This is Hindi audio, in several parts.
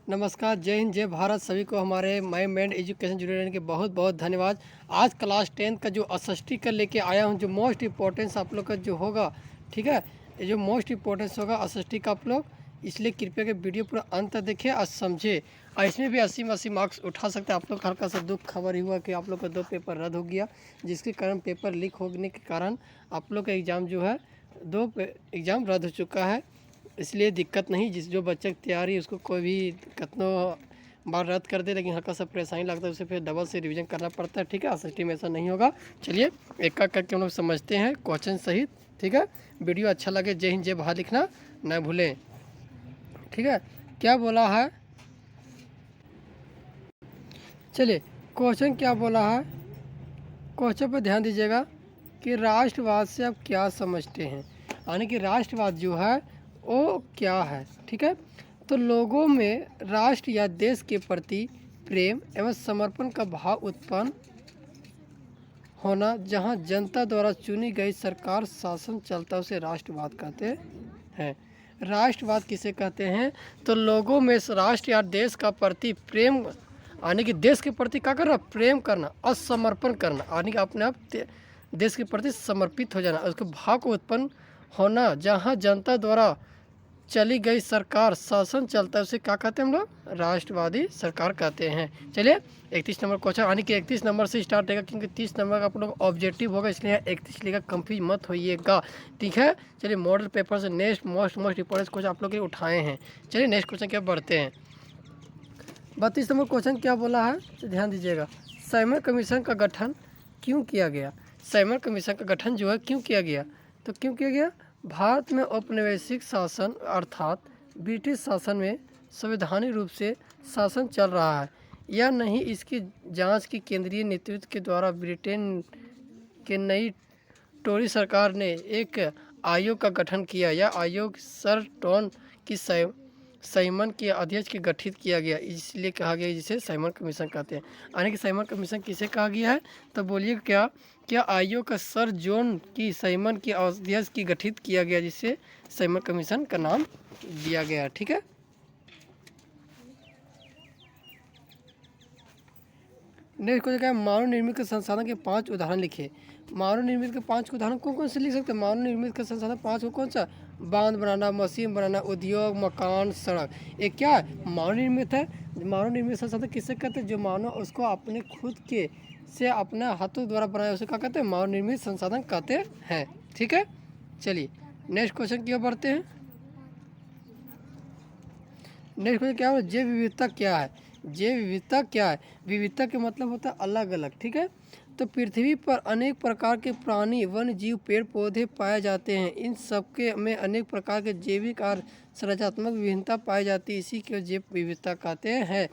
नमस्कार, जय हिंद, जय भारत। सभी को हमारे माई मैंड एजुकेशन जुड़े रहने के बहुत बहुत धन्यवाद। आज क्लास 10 का जो एसएसटी का लेके आया हूँ, जो मोस्ट इम्पोर्टेंस आप लोग का जो होगा, ठीक है, ये जो मोस्ट इम्पोर्टेंस होगा एसएसटी का आप लोग, इसलिए कृपया के वीडियो पूरा अंत तक देखें और समझे। और इसमें भी 80 में 80 मार्क्स उठा सकते हैं आप लोग। हल्का सा दुख खबर हुआ कि आप लोग का 2 पेपर रद्द हो गया, जिसके कारण पेपर लीक होने के कारण आप लोग का एग्ज़ाम जो है 2 एग्ज़ाम रद्द हो चुका है। इसलिए दिक्कत नहीं, जिस जो बच्चे की तैयारी उसको कोई भी कितनों बार रद्द कर दे, लेकिन हल्का सा परेशानी लगता है, उसे फिर डबल से रिवीजन करना पड़ता है। ठीक है, एसएसटी में ऐसा नहीं होगा। चलिए एक एक करके हम लोग समझते हैं क्वेश्चन सहित। ठीक है, वीडियो अच्छा लगे जय हिंद जय भारत लिखना न भूलें। ठीक है, क्या बोला है, चलिए क्वेश्चन क्या बोला है, क्वेश्चन पर ध्यान दीजिएगा कि राष्ट्रवाद से आप क्या समझते हैं, यानी कि राष्ट्रवाद जो है वो क्या है। ठीक है, तो लोगों में राष्ट्र या देश के प्रति प्रेम एवं समर्पण का भाव उत्पन्न होना, जहां जनता द्वारा चुनी गई सरकार शासन चलता है, उसे राष्ट्रवाद कहते हैं। राष्ट्रवाद किसे कहते हैं, तो लोगों में राष्ट्र या देश का प्रति प्रेम, यानी कि देश के प्रति क्या करना, प्रेम करना और समर्पण करना, यानी कि अपने आप देश के प्रति समर्पित हो जाना, उसके भाव को उत्पन्न होना, जहां जनता द्वारा चली गई सरकार शासन चलता है, उसे क्या कहते हैं हम लोग, राष्ट्रवादी सरकार कहते हैं। चलिए 31 नंबर क्वेश्चन, यानी कि 31 नंबर से स्टार्ट रहेगा, क्योंकि 30 नंबर का आप लोग ऑब्जेक्टिव होगा, इसलिए 31 लेगा, कंफ्यूज मत होइएगा। ठीक है, चलिए मॉडल पेपर से नेक्स्ट मोस्ट इंपॉर्टेंट क्वेश्चन आप लोग के लिए उठाए हैं। चलिए नेक्स्ट क्वेश्चन क्या बढ़ते हैं। 32 नंबर क्वेश्चन क्या बोला है, तो ध्यान दीजिएगा। साइमन कमीशन का गठन क्यों किया गया। साइमन कमीशन का गठन जो है क्यों किया गया, तो क्यों किया गया, भारत में औपनिवेशिक शासन अर्थात ब्रिटिश शासन में संवैधानिक रूप से शासन चल रहा है या नहीं, इसकी जांच की केंद्रीय नेतृत्व के द्वारा ब्रिटेन के नई टोरी सरकार ने एक आयोग का गठन किया। यह आयोग सर टॉन की साइमन के अध्यक्ष के गठित किया गया, इसलिए कहा गया जिसे साइमन कमीशन कहते हैं। यानी कि साइमन कमीशन किसे कहा गया है, तो बोलिए क्या क्या आयोग का सर जॉन की साइमन के अध्यक्ष की गठित किया गया, जिसे साइमन कमीशन का नाम दिया गया। ठीक है, नेक्स्ट क्वेश्चन क्या है, मानव निर्मित के संसाधन के 5 उदाहरण लिखे। मानव निर्मित के 5 उदाहरण कौन कौन से लिख सकते हैं, मानव निर्मित के संसाधन 5 को कौन सा, बांध बनाना, मशीन बनाना, उद्योग, मकान, सड़क, ये क्या है, मानव निर्मित है। मानव निर्मित संसाधन किसे कहते हैं, जो मानव उसको अपने खुद के से अपने हाथों द्वारा बनाया, उसे क्या कहते हैं, मानव निर्मित संसाधन कहते हैं। ठीक है, चलिए नेक्स्ट क्वेश्चन की ओर बढ़ते हैं। नेक्स्ट क्वेश्चन क्या है, जैव विविधता क्या है। जैव विविधता क्या है, विविधता के मतलब होता है अलग अलग। ठीक है, तो पृथ्वी पर अनेक प्रकार के प्राणी, वन जीव, पेड़ पौधे पाए जाते हैं। इन सबके में अनेक प्रकार के जैविक और संरचनात्मक विभिन्नता पाई जाती है, इसी को जैव विविधता कहते हैं।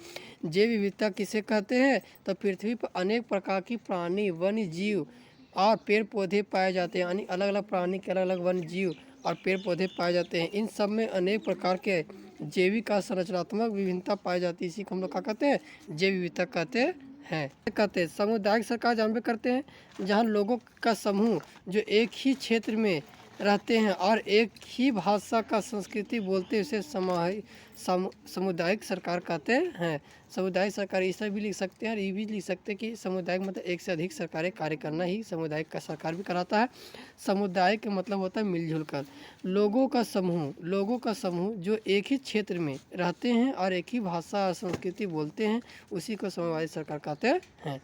जैव विविधता किसे कहते हैं, तो पृथ्वी पर अनेक प्रकार की प्राणी, वन जीव और पेड़ पौधे पाए जाते हैं, यानी अलग अलग प्राणी के अलग अलग वन जीव और पेड़ पौधे पाए जाते हैं। इन सब में अनेक प्रकार के जैविक और संरचनात्मक विभिन्नता पाई जाती है, इसी को हम लोग क्या कहते हैं, जैव विविधता कहते हैं। कहते हैं सामुदायिक सरकार जानबे करते हैं, जहाँ लोगों का समूह जो एक ही क्षेत्र में रहते हैं और एक ही भाषा का संस्कृति बोलते हैं, उसे सामुदायिक सरकार कहते हैं। सामुदायिक सरकार ऐसा भी लिख सकते हैं और ये भी लिख सकते हैं कि सामुदायिक मतलब एक से अधिक सरकारें कार्य करना ही सामुदायिक का सरकार भी कराता है। सामुदायिक का मतलब होता है मिलजुल कर, लोगों का समूह जो एक ही क्षेत्र में रहते हैं और एक ही भाषा और संस्कृति बोलते हैं, उसी को सामुदायिक सरकार कहते हैं।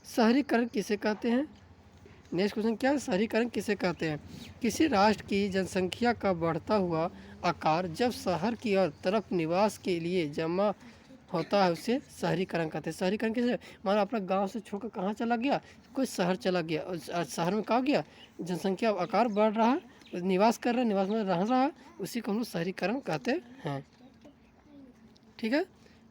शहरीकरण किसे कहते हैं, नेक्स्ट क्वेश्चन क्या है, शहरीकरण किसे कहते हैं, किसी राष्ट्र की जनसंख्या का बढ़ता हुआ आकार जब शहर की और तरफ निवास के लिए जमा होता है, उसे शहरीकरण कहते हैं। शहरीकरण किसे, मानो अपना गांव से छोड़कर कहाँ चला गया, कोई शहर चला गया और शहर में कहा गया जनसंख्या आकार बढ़ रहा है, निवास कर रहा है, निवास में रह रहा है, उसी को हम लोग शहरीकरण कहते हैं। ठीक है,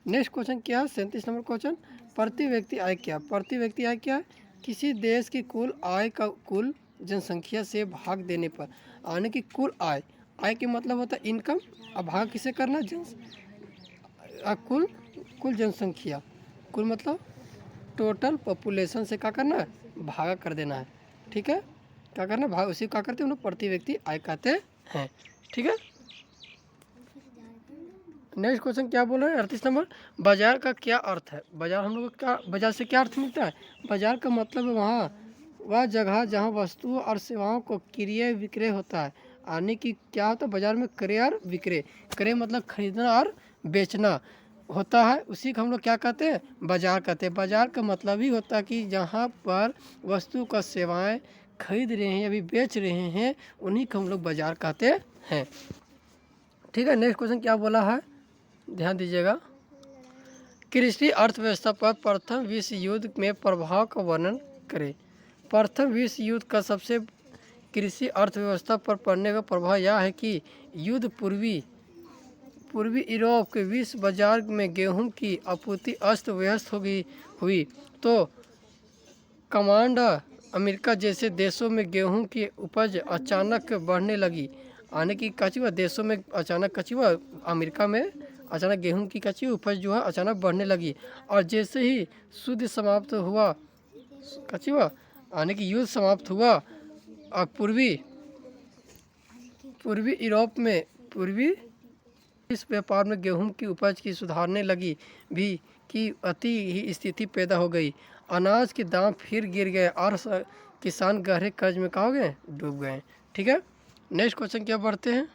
नेक्स्ट क्वेश्चन क्या है, 37 नंबर क्वेश्चन, प्रति व्यक्ति आय क्या। प्रति व्यक्ति आय क्या है, किसी देश की कुल आय का कुल जनसंख्या से भाग देने पर, यानी कि कुल आय, आय के मतलब होता है इनकम, अब भाग किसे करना, कुल जनसंख्या, कुल मतलब टोटल पॉपुलेशन से क्या करना है, भागा कर देना है। ठीक है, क्या करना है, भाग, उसी क्या करते हैं हम लोग प्रति व्यक्ति आय कहते हैं। ठीक है, नेक्स्ट क्वेश्चन क्या बोल रहे हैं 38 नंबर, बाजार का क्या अर्थ है। बाजार हम लोग को क्या, बाजार से क्या अर्थ मिलता है। बाजार का मतलब है वहाँ वह जगह जहाँ वस्तुओं और सेवाओं को क्रय विक्रय होता है। यानी कि क्या होता है बाजार में क्रय और विक्रय। क्रय मतलब खरीदना और बेचना होता है, उसी को हम लोग क्या कहते हैं, बाजार कहते हैं। बाजार का मतलब ही होता है कि जहाँ पर वस्तु का सेवाएं खरीद रहे हैं अभी बेच रहे हैं, उन्हीं को हम लोग बाजार कहते हैं। ठीक है, नेक्स्ट क्वेश्चन क्या बोला है, ध्यान दीजिएगा। कृषि अर्थव्यवस्था पर प्रथम विश्व युद्ध में प्रभाव का वर्णन करें। प्रथम विश्व युद्ध का सबसे कृषि अर्थव्यवस्था पर पड़ने का प्रभाव यह है कि युद्ध पूर्वी यूरोप के विश्व बाजार में गेहूं की आपूर्ति अस्त व्यस्त हो गई हुई, तो कमांड अमेरिका जैसे देशों में गेहूं की उपज अचानक बढ़ने लगी। आने की कचुआ देशों में अचानक कचुआ अमेरिका में अचानक गेहूं की कच्ची उपज जो है अचानक बढ़ने लगी। और जैसे ही युद्ध समाप्त हुआ, कचुआ आने की युद्ध समाप्त हुआ और पूर्वी यूरोप में इस व्यापार में गेहूं की उपज की सुधारने लगी भी की अति ही स्थिति पैदा हो गई। अनाज के दाम फिर गिर गए और किसान गहरे कर्ज में कहाँ हो गए, डूब गए। ठीक है, नेक्स्ट क्वेश्चन क्या बढ़ते हैं।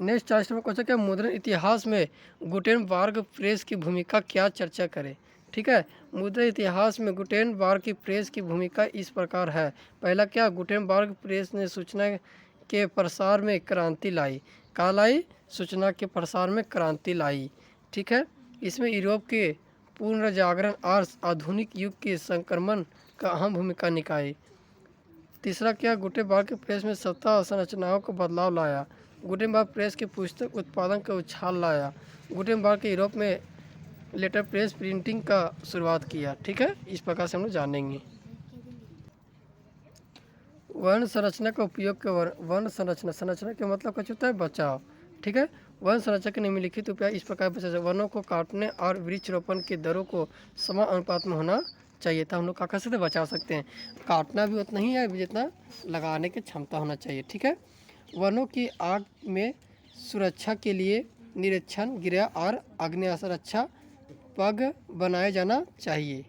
नेक्स्ट 40 नंबर क्वेश्चन क्या, मुद्रण इतिहास में गुटेनबर्ग प्रेस की भूमिका क्या, चर्चा करें। ठीक है, मुद्रण इतिहास में गुटेनबर्ग की प्रेस की भूमिका इस प्रकार है। पहला क्या, गुटेनबर्ग प्रेस ने सूचना के प्रसार में क्रांति लाई। कहाँ लाई, सूचना के प्रसार में क्रांति लाई। ठीक है, इसमें यूरोप के पूर्ण जागरण और आधुनिक युग के संक्रमण का अहम भूमिका निभाई। तीसरा क्या, गुटेनबर्ग प्रेस में सत्ता संरचनाओं को बदलाव लाया। गुटेनबर्ग प्रेस के पुस्तक उत्पादन का उछाल लाया। गुटेनबर्ग के यूरोप में लेटर प्रेस प्रिंटिंग का शुरुआत किया। ठीक है, इस प्रकार से हम लोग जानेंगे। वर्ण संरचना का उपयोग के वर्ण संरचना के मतलब कुछ होता है बचाव। ठीक है, वर्ण संरचना के निम्नलिखित उपाय इस प्रकार बचा जाए। वनों को काटने और वृक्षरोपण के दरों को समान अनुपात में होना चाहिए, तो हम लोग क्या कर सकते हैं, बचा सकते हैं। काटना भी उतना ही है जितना लगाने की क्षमता होना चाहिए। ठीक है, वनों की आग में सुरक्षा के लिए निरीक्षण गृह और अग्नि सुरक्षा पग बनाया जाना चाहिए।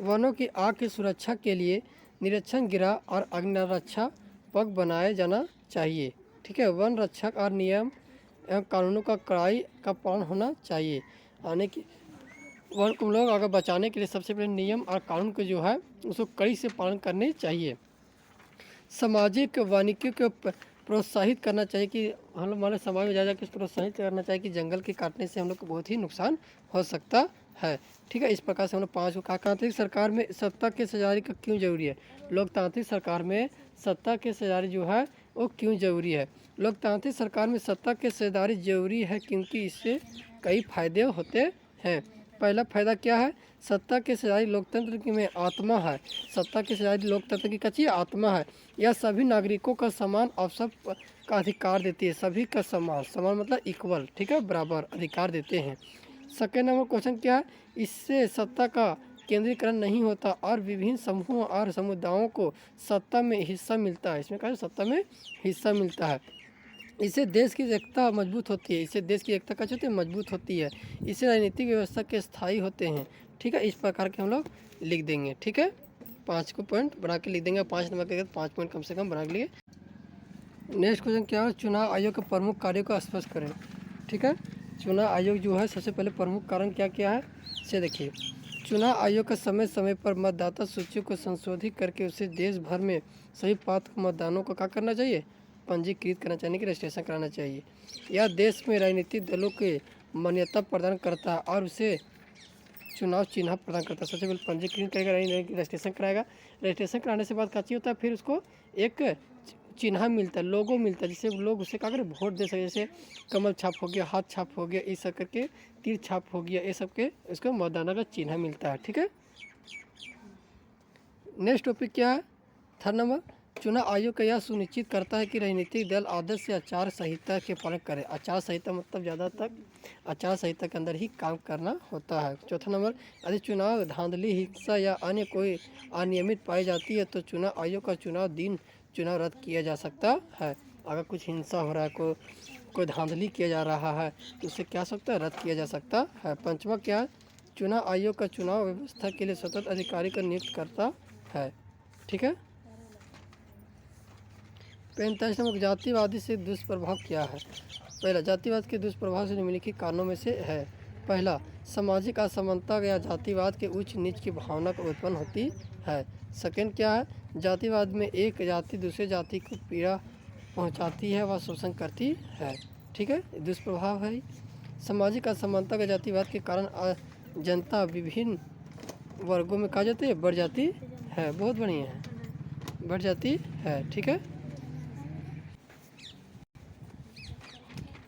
वनों की आग की सुरक्षा के लिए निरीक्षण गृह और अग्निरक्षा पग बनाया जाना चाहिए। ठीक है, वन रक्षक और नियम एवं कानूनों का कड़ाई का पालन होना चाहिए। यानी कि वन को लोग अगर बचाने के लिए सबसे पहले नियम और कानून को जो है उसको कड़ी से पालन करने चाहिए। सामाजिक वानिकी को प्रोत्साहित करना चाहिए कि हम लोग हमारे समाज में जा प्रोत्साहित करना चाहिए कि जंगल के काटने से हम लोग को बहुत ही नुकसान हो सकता है। ठीक है, इस प्रकार से हम लोग 5 लोकतांत्रिक सरकार में सत्ता के सजारी का क्यों जरूरी है। लोकतांत्रिक सरकार में सत्ता के सजारी जो है वो क्यों जरूरी है। लोकतांत्रिक सरकार में सत्ता के सजारी जरूरी है क्योंकि इससे कई फायदे होते हैं। पहला फायदा क्या है, सत्ता के सजारी लोकतंत्र में आत्मा है। सत्ता के सजारी लोकतंत्र की कच्ची आत्मा है। यह सभी नागरिकों का समान अवसर का अधिकार देती है। सभी का समान मतलब इक्वल, ठीक है, बराबर अधिकार देते हैं। सेकेंड नंबर क्वेश्चन क्या है, इससे सत्ता का केंद्रीकरण नहीं होता और विभिन्न समूहों और समुदायों को सत्ता में हिस्सा मिलता है। इसमें कहा सत्ता में हिस्सा मिलता है। इससे देश की एकता मजबूत होती है। इससे देश की एकता क्या होती है, मजबूत होती है। इससे राजनीतिक व्यवस्था के स्थायी होते हैं। ठीक है, इस प्रकार के हम लोग लिख देंगे। ठीक है, 5 को पॉइंट बना के लिख देंगे। 5 नंबर के 5 पॉइंट कम से कम बना के लिए। नेक्स्ट क्वेश्चन क्या है, चुनाव आयोग के प्रमुख कार्यों को स्पष्ट करें। ठीक है, चुनाव आयोग जो है सबसे पहले प्रमुख कारण क्या क्या है से देखिए। चुनाव आयोग का समय समय पर मतदाता सूची को संशोधित करके उसे देश भर में सभी पात्र मतदानों को क्या करना चाहिए, पंजीकृत करना चाहिए कि रजिस्ट्रेशन कराना चाहिए। यह देश में राजनीतिक दलों के मान्यता प्रदान करता है और उसे चुनाव चिन्ह प्रदान करता है। सबसे पहले पंजीकृत करेगा, रजिस्ट्रेशन कराएगा। रजिस्ट्रेशन कराने से बाद क्या चाहिए होता है, फिर उसको एक चिन्ह मिलता है, लोगो मिलता है, जिससे लोग उसे क्या करें, वोट दे सके। जैसे कमल छाप हो गया, हाथ छाप हो गया, ये सब करके तीर छाप हो गया, ये सब के इसको मतदाता का चिन्ह मिलता है। ठीक है, नेक्स्ट टॉपिक क्या है, थर्ड नंबर, चुनाव आयोग का यह सुनिश्चित करता है कि राजनीतिक दल आदर्श से आचार संहिता के पालन करें। आचार संहिता मतलब ज़्यादा तक आचार संहिता के अंदर ही काम करना होता है। चौथा नंबर, यदि चुनाव धांधली, हिंसा या अन्य कोई अनियमित पाई जाती है तो चुनाव आयोग का चुनाव रद्द किया जा सकता है। अगर कुछ हिंसा हो रहा है, कोई धांधली किया जा रहा है तो उसे क्या सकता है, रद्द किया जा सकता है। पंचवा क्या है, चुनाव आयोग का चुनाव व्यवस्था के लिए सतत अधिकारी का नियुक्त करता है। ठीक है। 45 नंबर, जातिवादी से दुष्प्रभाव क्या है। पहला, जातिवाद के दुष्प्रभाव से निम्नलिखित कारणों में से है। पहला, सामाजिक असमानता या जातिवाद के उच्च नीच की भावना को उत्पन्न होती है। सेकंड क्या है, जातिवाद में एक जाति दूसरे जाति को पीड़ा पहुंचाती है व शोषण करती है। ठीक है, दुष्प्रभाव है। सामाजिक असमानता का जातिवाद के कारण जनता विभिन्न वर्गों में कहा जाती है, बढ़ जाती है। बहुत बढ़िया है, बढ़ जाती है। ठीक है।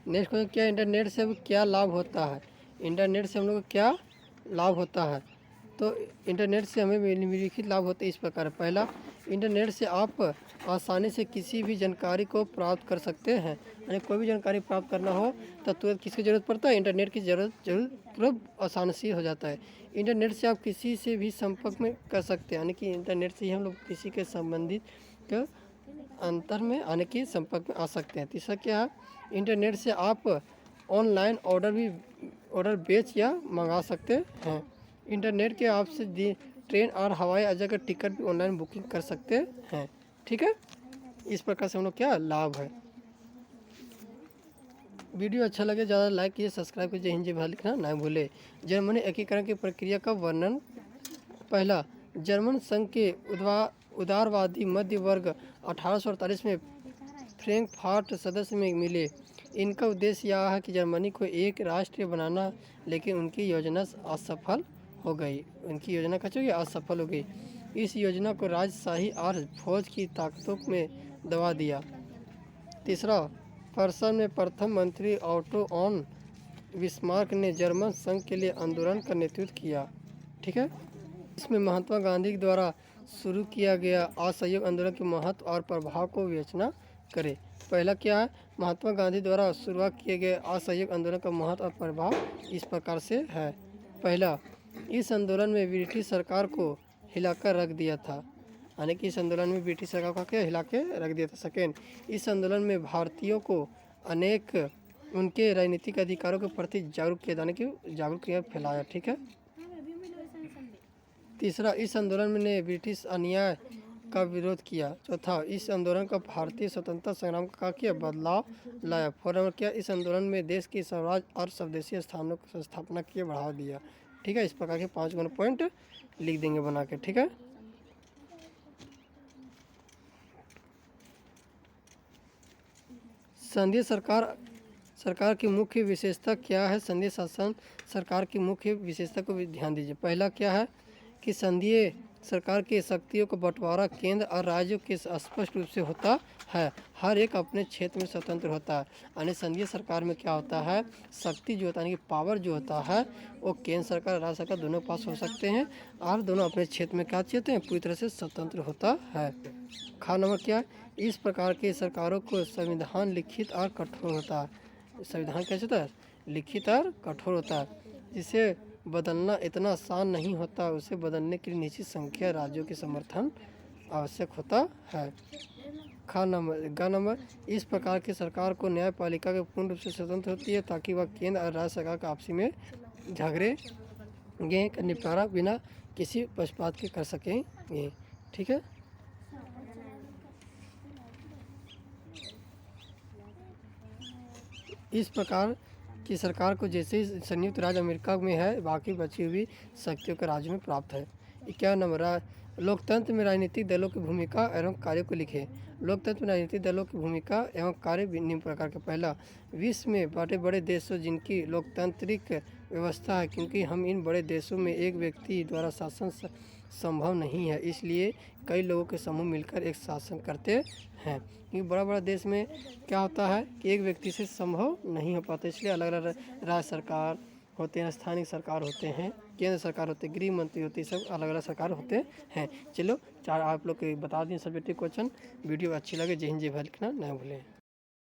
नेक्स्ट क्वेश्चन, क्या इंटरनेट से अब क्या लाभ होता है। इंटरनेट से हम लोग को क्या लाभ होता है। तो इंटरनेट से हमें निम्नलिखित लाभ होते हैं इस प्रकार। पहला, इंटरनेट से आप आसानी से किसी भी जानकारी को प्राप्त कर सकते हैं। यानी कोई भी जानकारी प्राप्त करना हो तो तुरंत किसकी ज़रूरत पड़ता है, इंटरनेट की ज़रूरत तुरंत आसानी से हो जाता है। इंटरनेट से आप किसी से भी संपर्क में कर सकते हैं, यानी कि इंटरनेट से ही हम लोग किसी के संबंधित के अंतर में आने के संपर्क में आ सकते हैं। तीसरा क्या है, इंटरनेट से आप ऑनलाइन ऑर्डर बेच या मंगा सकते हैं। इंटरनेट के आपसे ट्रेन और हवाई अड्डे का टिकट भी ऑनलाइन बुकिंग कर सकते हैं। ठीक है, इस प्रकार से हम लोग क्या लाभ है। वीडियो अच्छा लगे ज़्यादा लाइक कीजिए, सब्सक्राइब कीजिए। हिंदी भाषा लिखना ना भूले। जर्मनी एकीकरण की प्रक्रिया का वर्णन। पहला, जर्मन संघ के उदारवादी मध्य वर्ग 1848 में फ्रैंकफर्ट सदस्य में मिले। इनका उद्देश्य यह है कि जर्मनी को एक राष्ट्र बनाना, लेकिन उनकी योजना असफल हो गई। उनकी योजना असफल हो गई। इस योजना को राजशाही और फौज की ताकतों में दबा दिया। तीसरा, फरसन में प्रथम मंत्री ऑटो ऑन बिस्मार्क ने जर्मन संघ के लिए आंदोलन का नेतृत्व किया। ठीक है, इसमें महात्मा गांधी द्वारा शुरू किया गया असहयोग आंदोलन के महत्व और प्रभाव को विवेचना करें। पहला क्या है, महात्मा गांधी द्वारा शुरुआत किए गए असहयोग आंदोलन का महत्व और प्रभाव इस प्रकार से है। पहला, इस आंदोलन में ब्रिटिश सरकार को हिलाकर रख दिया था, यानी कि इस आंदोलन में ब्रिटिश सरकार को क्या हिला के रख दिया था। सेकेंड, इस आंदोलन में भारतीयों को अनेक उनके राजनीतिक अधिकारों के प्रति जागरूक किया जाने की फैलाया। ठीक है। तीसरा, इस आंदोलन ने ब्रिटिश अन्याय का विरोध किया। चौथा, इस आंदोलन का भारतीय स्वतंत्रता संग्राम का किया बदलाव लाया। फोर नंबर क्या, इस आंदोलन में देश की स्वराज और स्वदेशी स्थानों की स्थापना किए बढ़ावा दिया। ठीक है, इस प्रकार के 5 पॉइंट लिख देंगे बना के। ठीक है। संघीय सरकार की मुख्य विशेषता क्या है। संघीय शासन सरकार की मुख्य विशेषता को भी ध्यान दीजिए। पहला क्या है कि संघीय सरकार की शक्तियों का बंटवारा केंद्र और राज्यों के स्पष्ट रूप से होता है। हर एक अपने क्षेत्र में स्वतंत्र होता है। यानी संघीय सरकार में क्या होता है, शक्ति जो होता है, पावर जो होता है वो केंद्र सरकार और राज्य सरकार दोनों के पास हो सकते हैं, और दोनों अपने क्षेत्र में क्या चाहते हैं, पूरी तरह से स्वतंत्र होता है। खा नंबर क्या है, इस प्रकार के सरकारों को संविधान लिखित और कठोर होता है। संविधान कैसे होता है, लिखित और कठोर होता है। इसे बदलना इतना आसान नहीं होता, उसे बदलने के लिए निश्चित संख्या राज्यों के समर्थन आवश्यक होता है। ग नंबर, इस प्रकार की सरकार को न्यायपालिका के पूर्ण रूप से स्वतंत्र होती है, ताकि वह केंद्र और राज्य सरकार का आपसी में झगड़े का निपटारा बिना किसी पक्षपात के कर सकेंगे। ठीक है। इस प्रकार की सरकार को जैसे संयुक्त राज्य अमेरिका में है, बाकी बची हुई शक्तियों के राज्य में प्राप्त है। 51 नंबर, लोकतंत्र में राजनीतिक दलों की भूमिका एवं कार्य को लिखे। लोकतंत्र में राजनीतिक दलों की भूमिका एवं कार्य निम्न प्रकार के। पहला, विश्व में बड़े देशों जिनकी लोकतांत्रिक व्यवस्था है, क्योंकि हम इन बड़े देशों में एक व्यक्ति द्वारा शासन संभव नहीं है, इसलिए कई लोगों के समूह मिलकर एक शासन करते हैं। क्योंकि बड़ा देश में क्या होता है कि एक व्यक्ति से संभव नहीं हो पाता, इसलिए अलग अलग राज्य सरकार होते हैं, स्थानीय सरकार होते हैं, केंद्र सरकार होते हैं, गृह मंत्री होते हैं, सब अलग अलग सरकार होते हैं। चलो 4 आप लोग के बता दें सब्जेक्टिव क्वेश्चन। वीडियो अच्छी लगे जय हिंद जय भारत लिखना ना भूलें।